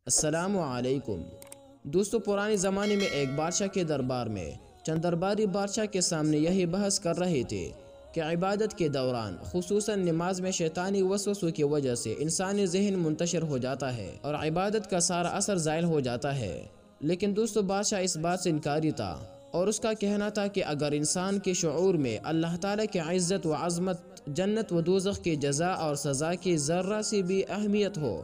السلام علیکم دوستو، پرانے زمانے میں ایک بادشاہ کے دربار میں چند درباری بادشاہ کے سامنے یہی بحث کر رہے تھے کہ عبادت کے دوران خصوصاً نماز میں شیطانی وسوسوں کی وجہ سے انسانی ذہن منتشر ہو جاتا ہے اور عبادت کا سارا اثر زائل ہو جاتا ہے۔ لیکن دوستو، بادشاہ اس بات سے انکاری تھا اور اس کا کہنا تھا کہ اگر انسان کے شعور میں اللہ تعالیٰ کی عزت و عظمت، جنت و دوزخ کی جزا اور سزا کی ذرہ سی بھی اہمیت ہو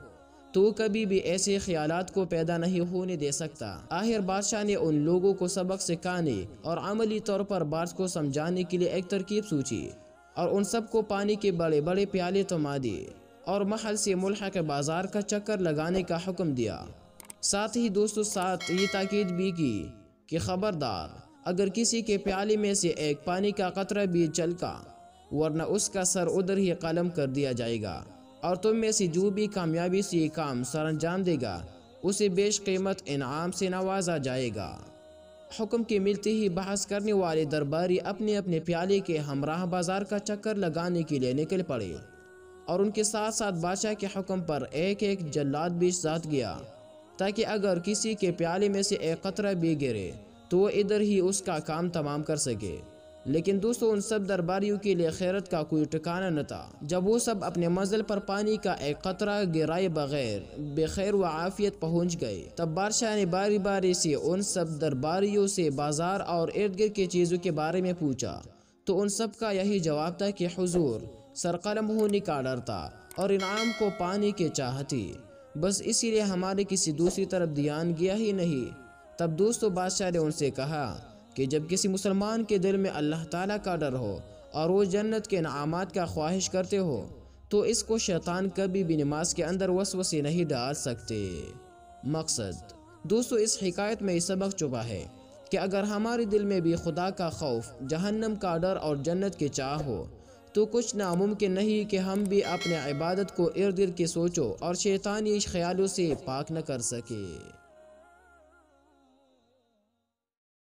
تو وہ کبھی بھی ایسے خیالات کو پیدا نہیں ہونے دے سکتا۔ آخر بادشاہ نے ان لوگوں کو سبق سکھانے اور عملی طور پر بات کو سمجھانے کے لیے ایک ترکیب سوچی اور ان سب کو پانی کے بڑے بڑے پیالے تھما دیے اور محل سے ملحق بازار کا چکر لگانے کا حکم دیا۔ ساتھ ہی دوستو یہ تاکید بھی کی کہ خبردار، اگر کسی کے پیالے میں سے ایک پانی کا قطرہ بھی چلکا ورنہ اس کا سر ادھر ہی قلم کر دیا جائے گا، اور تم میں سے جو بھی کامیابی سے یہ کام سر انجام دے گا اسے بیش قیمت انعام سے نوازا جائے گا۔ حکم کے ملتے ہی بحث کرنے والے درباری اپنے اپنے پیالے کے ہمراہ بازار کا چکر لگانے کے لیے نکل پڑے اور ان کے ساتھ ساتھ بادشاہ کے حکم پر ایک ایک جلاد بھی ساتھ گیا تاکہ اگر کسی کے پیالے میں سے ایک قطرہ بھی گرے تو وہ ادھر ہی اس کا کام تمام کر سکے۔ لیکن دوستو، ان سب درباریوں کے لیے خیرت کا کوئی ٹھکانہ نہ تھا۔ جب وہ سب اپنے منزل پر پانی کا ایک قطرہ گرائے بغیر بخیر و عافیت پہنچ گئے، تب بادشاہ نے باری باری سے ان سب درباریوں سے بازار اور ارد گرد کی چیزوں کے بارے میں پوچھا تو ان سب کا یہی جواب تھا کہ حضور، سر قلم ہونے کا ڈر تھا اور انعام کو پانے کی چاہت تھی، بس اسی لیے ہمارے کسی دوسری طرف دھیان گیا ہی نہیں۔ تب دوستو، بادشاہ نے ان سے کہا کہ جب کسی مسلمان کے دل میں اللہ تعالیٰ کا ڈر ہو اور وہ جنت کے انعامات کا خواہش کرتے ہو تو اس کو شیطان کبھی بھی نماز کے اندر وسوسے نہیں ڈال سکتے۔ مقصد دوستو، اس حکایت میں یہ سبق چھپا ہے کہ اگر ہمارے دل میں بھی خدا کا خوف، جہنم کا ڈر اور جنت کی چاہ ہو تو کچھ ناممکن نہیں کہ ہم بھی اپنے عبادت کو ارد گرد کی سوچوں اور شیطانی خیالوں سے پاک نہ کر سکے۔